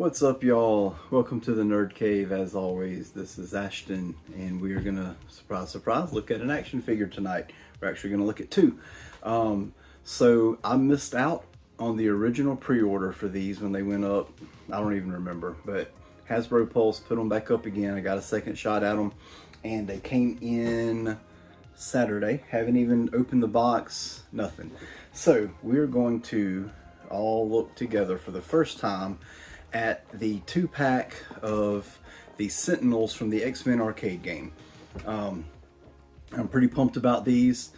What's up, y'all? Welcome to the Nerd Cave. As always, this is Ashton, and we are gonna, surprise, surprise, look at an action figure tonight. We're actually gonna look at two. So I missed out on the original pre-order for these when they went up. I don't even remember, but Hasbro Pulse put them back up again. I got a second shot at them, and they came in Saturday. Haven't even opened the box, nothing. So we're going to all look together for the first time at the 2-pack of the Sentinels from the X-Men arcade game. I'm pretty pumped about these.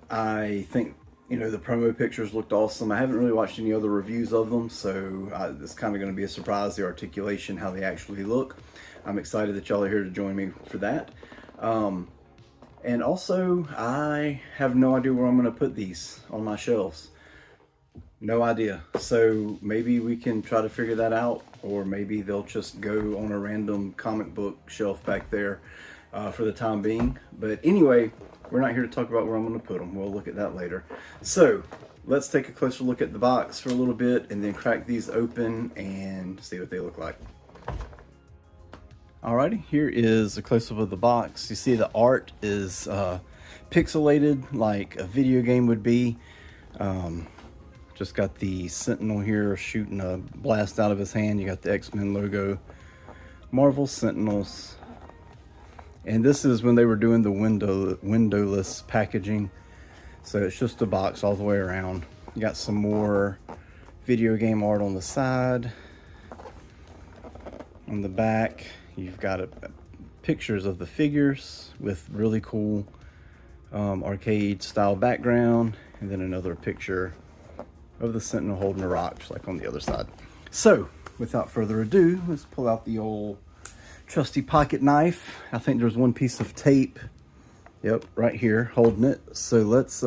I think, the promo pictures looked awesome. I haven't really watched any other reviews of them, so it's kind of going to be a surprise, the articulation, how they actually look. I'm excited that y'all are here to join me for that. And also, I have no idea where I'm going to put these on my shelves. No idea. So maybe we can try to figure that out, or maybe they'll just go on a random comic book shelf back there for the time being. But anyway, we're not here to talk about where I'm going to put them. We'll look at that later. So let's take a closer look at the box for a little bit and then crack these open and see what they look like. Alrighty, here is a close-up of the box. You see the art is pixelated like a video game would be. Just got the Sentinel here shooting a blast out of his hand. You got the X-Men logo, Marvel Sentinels. And this is when they were doing the windowless packaging. So it's just a box all the way around. You got some more video game art on the side. On the back, you've got pictures of the figures with really cool arcade style background. And then another picture of the Sentinel holding a rock, just like on the other side. So, without further ado, let's pull out the old trusty pocket knife. I think there's one piece of tape, yep, right here, holding it. So let's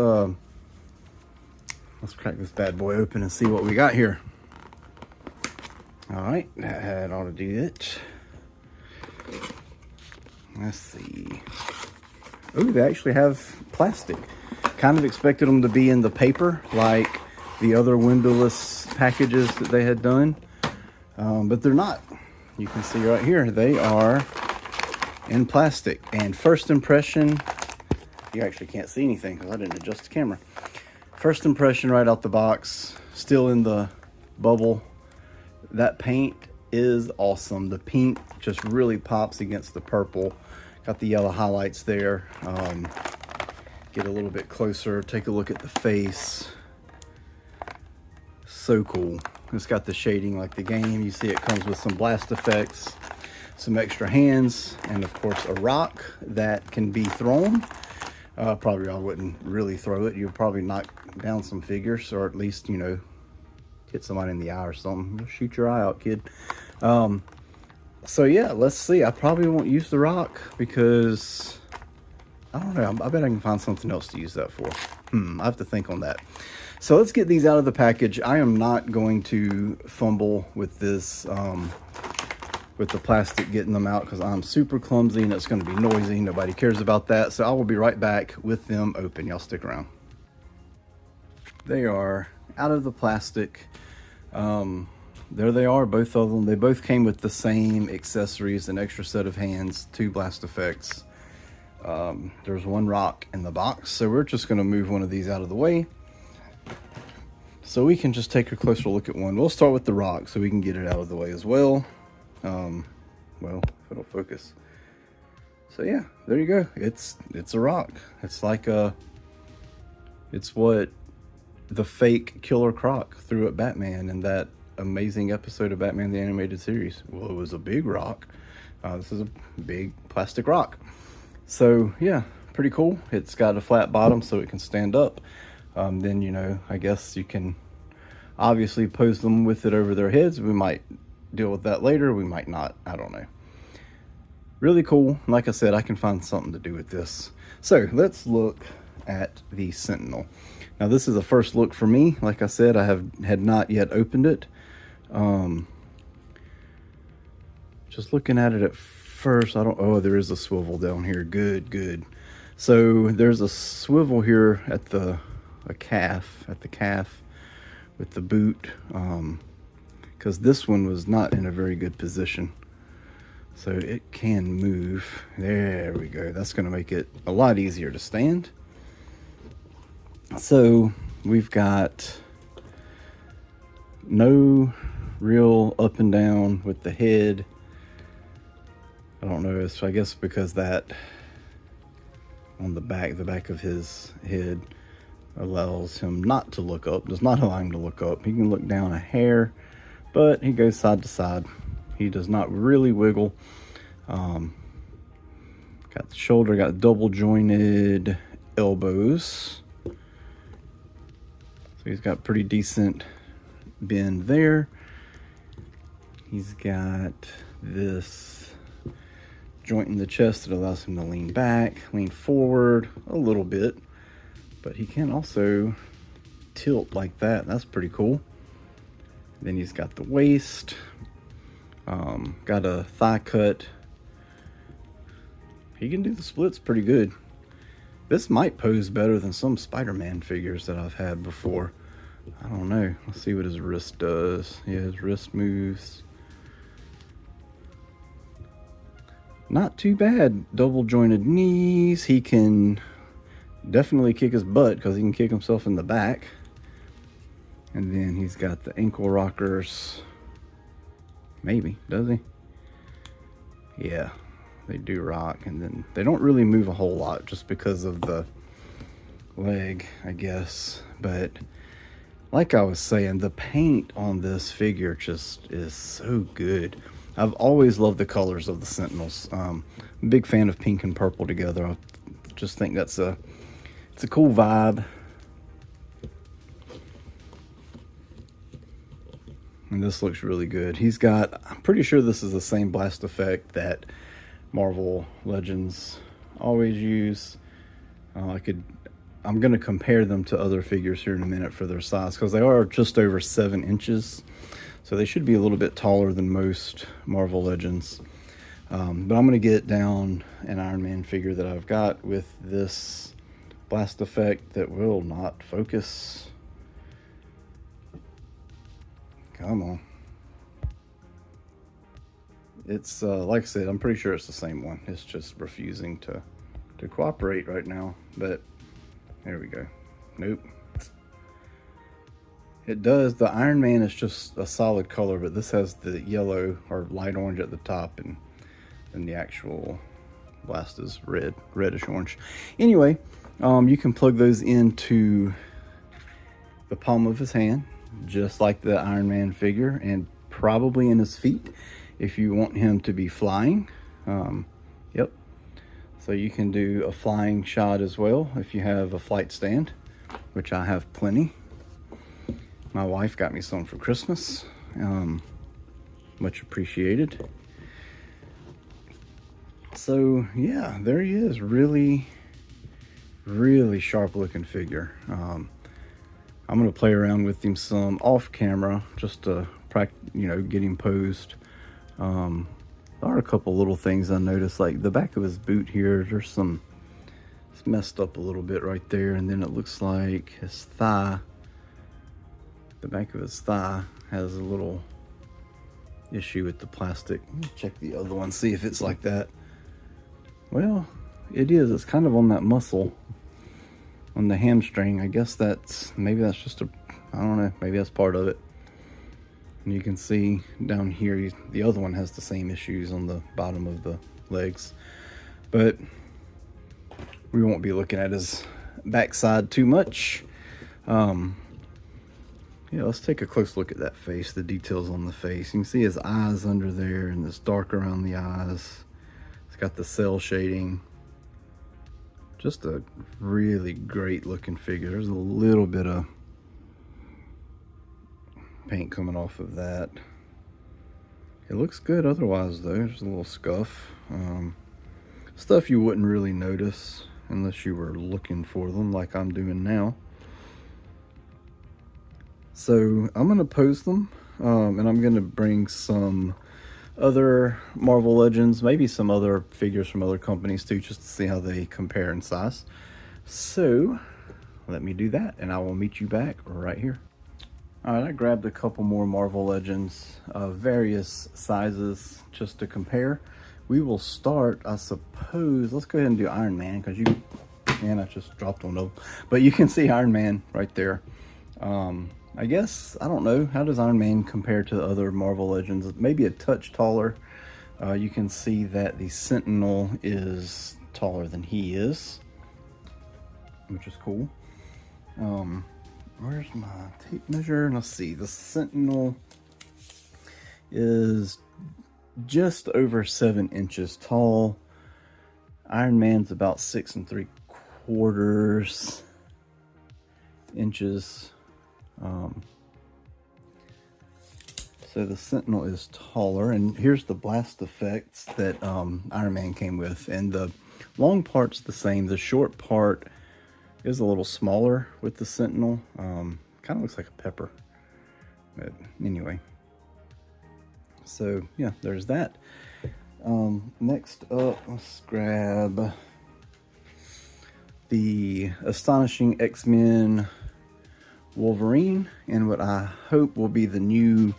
crack this bad boy open and see what we got here. All right, that ought to do it. Let's see. Oh, they actually have plastic. Kind of expected them to be in the paper, like the other windowless packages that they had done, but they're not. You can see right here, they are in plastic. And first impression, you actually can't see anything because I didn't adjust the camera. First impression right out the box, still in the bubble. That paint is awesome. The pink just really pops against the purple. Got the yellow highlights there. Get a little bit closer, take a look at the face. So cool. It's got the shading like the game. You see it comes with some blast effects, some extra hands, and of course a rock that can be thrown. Probably I wouldn't really throw it. You'd probably knock down some figures, or at least, hit somebody in the eye or something. You'll shoot your eye out, kid. So yeah, let's see. I probably won't use the rock because I don't know. I bet I can find something else to use that for. I have to think on that. So let's get these out of the package. I am not going to fumble with this, with the plastic getting them out, because I'm super clumsy and it's going to be noisy. Nobody cares about that. So I will be right back with them open. Y'all stick around. They are out of the plastic. There they are, both of them. They both came with the same accessories, an extra set of hands, 2 blast effects. There's one rock in the box, so we're just going to move one of these out of the way so we can just take a closer look at one. We'll start with the rock so we can get it out of the way as well. Well, if it'll focus. So yeah, there you go. It's a rock. It's like it's what the fake Killer Croc threw at Batman in that amazing episode of Batman the Animated Series. Well, it was a big rock. This is a big plastic rock. So yeah, pretty cool. It's got a flat bottom so it can stand up. Then, I guess you can obviously pose them with it over their heads. We might deal with that later. We might not. I don't know. Really cool. Like I said, I can find something to do with this. So let's look at the Sentinel. Now this is a first look for me. Like I said, I had not yet opened it. Just looking at it at first, oh, there is a swivel down here. Good. So there's a swivel here at the calf with the boot. because this one was not in a very good position. So it can move. There we go. That's going to make it a lot easier to stand. So we've got no real up and down with the head. I don't know, so I guess because that on the back of his head allows him not to look up, does not allow him to look up. He can look down a hair, but he goes side to side. He does not really wiggle. Got the shoulder, got double jointed elbows. So he's got pretty decent bend there. He's got this joint in the chest that allows him to lean back, lean forward a little bit, but he can also tilt like that. That's pretty cool. Then he's got the waist, got a thigh cut. He can do the splits pretty good. This might pose better than some Spider-Man figures that I've had before. I don't know. Let's see what his wrist does. Yeah, his wrist moves. Not too bad. Double jointed knees. He can definitely kick his butt because he can kick himself in the back. And then he's got the ankle rockers. Maybe, does he? Yeah, they do rock. And then they don't really move a whole lot just because of the leg, I guess. But like I was saying, the paint on this figure just is so good. I've always loved the colors of the Sentinels. I'm a big fan of pink and purple together. I just think it's a cool vibe. And this looks really good. He's got, I'm pretty sure this is the same blast effect that Marvel Legends always use. I'm going to compare them to other figures here in a minute for their size, because they are just over 7 inches. So they should be a little bit taller than most Marvel Legends. But I'm going to get down an Iron Man figure that I've got with this blast effect that will not focus. Come on. It's, like I said, I'm pretty sure it's the same one. It's just refusing to cooperate right now. But there we go. Nope. It does. The Iron Man is just a solid color, but this has the yellow or light orange at the top, and then the actual blast is reddish orange. Anyway, you can plug those into the palm of his hand, just like the Iron Man figure, and probably in his feet if you want him to be flying. Yep. So you can do a flying shot as well if you have a flight stand, which I have plenty. My wife got me some for Christmas. Much appreciated. So yeah, there he is. Really, really sharp looking figure. I'm gonna play around with him some off camera just to get him posed. There are a couple little things I noticed, like the back of his boot here. There's some, it's messed up a little bit right there, and then it looks like his thigh. The back of his thigh has a little issue with the plastic. Let me check the other one, see if it's like that. Well, it is. It's kind of on that muscle on the hamstring. I guess maybe that's just I don't know, maybe that's part of it. And you can see down here, the other one has the same issues on the bottom of the legs. But we won't be looking at his backside too much. Yeah, let's take a close look at that face, the details on the face. You can see his eyes under there, and it's dark around the eyes. It's got the cell shading. Just a really great looking figure. There's a little bit of paint coming off of that. It looks good otherwise though. There's a little scuff. Stuff you wouldn't really notice unless you were looking for them like I'm doing now. So I'm going to pose them, and I'm going to bring some other Marvel Legends, maybe some other figures from other companies too, just to see how they compare in size. So let me do that, and I will meet you back right here. All right, I grabbed a couple more Marvel Legends of various sizes just to compare. We will start, I suppose, let's go ahead and do Iron Man, because you, man, I just dropped one over. But you can see Iron Man right there. I guess, I don't know, how does Iron Man compare to the other Marvel Legends? Maybe a touch taller. You can see that the Sentinel is taller than he is, which is cool. Where's my tape measure? Let's see, the Sentinel is just over 7 inches tall. Iron Man's about 6 3/4 inches. So the Sentinel is taller, and here's the blast effects that Iron Man came with, and the long part's the same. The short part is a little smaller with the Sentinel. Kind of looks like a pepper, but anyway. So yeah, there's that. Next up, let's grab the Astonishing X-Men Wolverine, and what I hope will be the new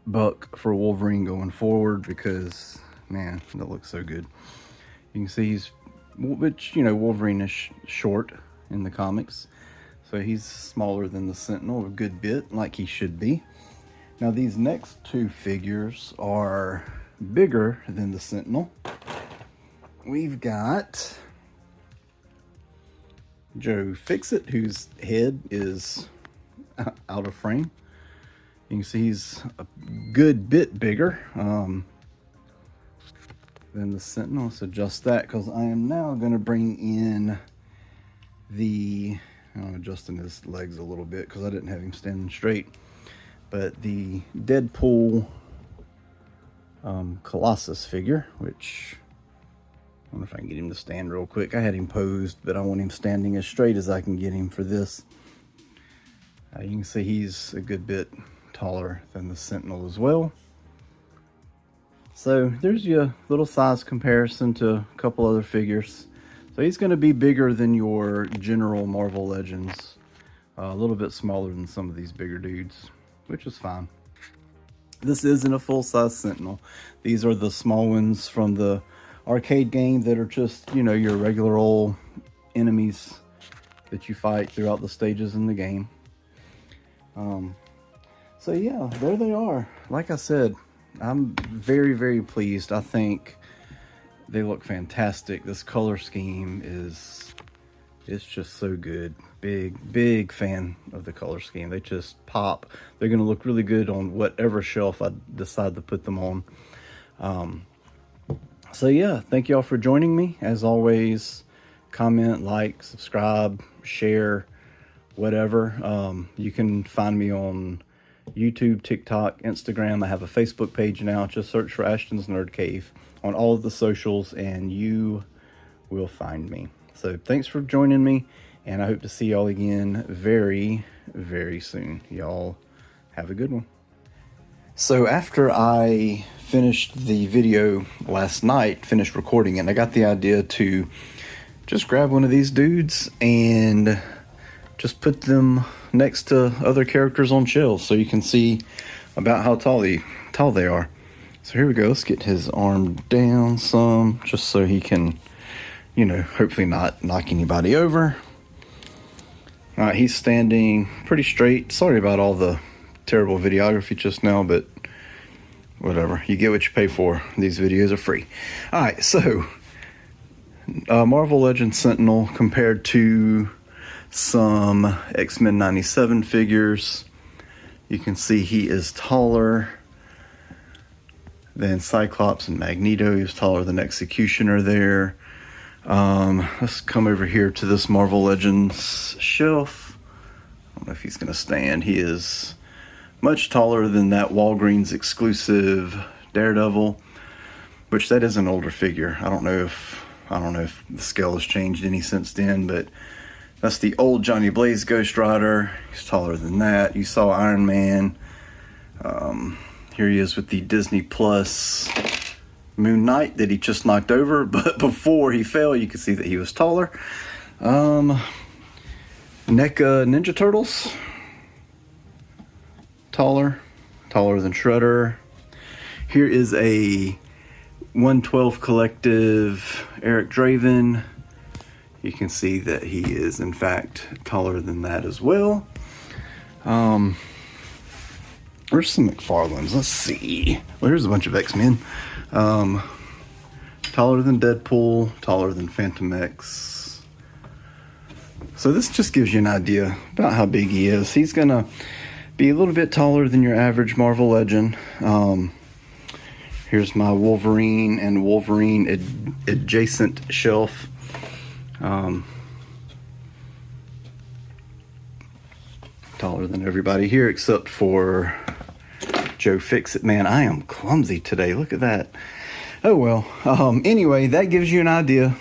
buck for Wolverine going forward, because man, that looks so good. You can see he's, which, you know, Wolverine is short in the comics, so he's smaller than the Sentinel a good bit, like he should be. Now these next two figures are bigger than the Sentinel. We've got Joe Fixit, whose head is out of frame. You can see he's a good bit bigger than the Sentinel. Let's adjust that, because I am now going to bring in the, I'm adjusting his legs a little bit because I didn't have him standing straight, but the Deadpool Colossus figure, which I wonder if I can get him to stand real quick. I had him posed, but I want him standing as straight as I can get him for this. You can see he's a good bit taller than the Sentinel as well. So there's your little size comparison to a couple other figures. So he's going to be bigger than your general Marvel Legends. A little bit smaller than some of these bigger dudes, which is fine. This isn't a full-size Sentinel. These are the small ones from the arcade game that are just, you know, your regular old enemies that you fight throughout the stages in the game. So yeah, there they are. Like I said, I'm very, very pleased. I think they look fantastic. This color scheme is, it's just so good. Big fan of the color scheme. They just pop. They're gonna look really good on whatever shelf I decide to put them on. So yeah, thank y'all for joining me. As always, comment, like, subscribe, share, whatever. You can find me on YouTube, TikTok, Instagram. I have a Facebook page now. Just search for Ashton's Nerd Cave on all of the socials and you will find me. So thanks for joining me, and I hope to see y'all again very, very soon. Y'all have a good one. So after I finished the video last night, finished recording it, I got the idea to just grab one of these dudes and just put them next to other characters on shelves so you can see about how tall they are. So here we go. Let's get his arm down some, just so he can, you know, hopefully not knock anybody over. All right, he's standing pretty straight. Sorry about all the terrible videography just now, but whatever. You get what you pay for. These videos are free. All right, so Marvel Legends Sentinel compared to some X-Men 97 figures. You can see he is taller than Cyclops and Magneto. He was taller than Executioner there. Let's come over here to this Marvel Legends shelf. I don't know if he's going to stand. He is much taller than that Walgreens exclusive Daredevil, which that is an older figure. I don't know if the scale has changed any since then, but that's the old Johnny Blaze Ghost Rider. He's taller than that. You saw Iron Man. Here he is with the Disney Plus Moon Knight that he just knocked over, but before he fell, you could see that he was taller. NECA Ninja Turtles. Taller than Shredder. Here is a 112 Collective Eric Draven. You can see that he is in fact taller than that as well. Where's some McFarlanes? Let's see. Well, here's a bunch of X-Men. Taller than Deadpool, taller than Phantom X. So this just gives you an idea about how big he is. He's gonna be a little bit taller than your average Marvel Legend. Here's my Wolverine and Wolverine adjacent shelf. Taller than everybody here except for Joe Fixit. Man, I am clumsy today. Look at that. Oh well. Anyway, that gives you an idea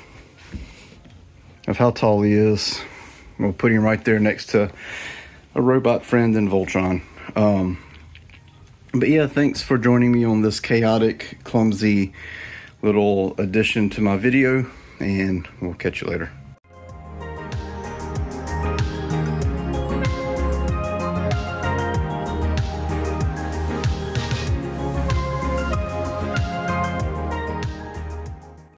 of how tall he is. We'll put him right there next to a robot friend and Voltron. But yeah, thanks for joining me on this chaotic, clumsy little addition to my video, and we'll catch you later.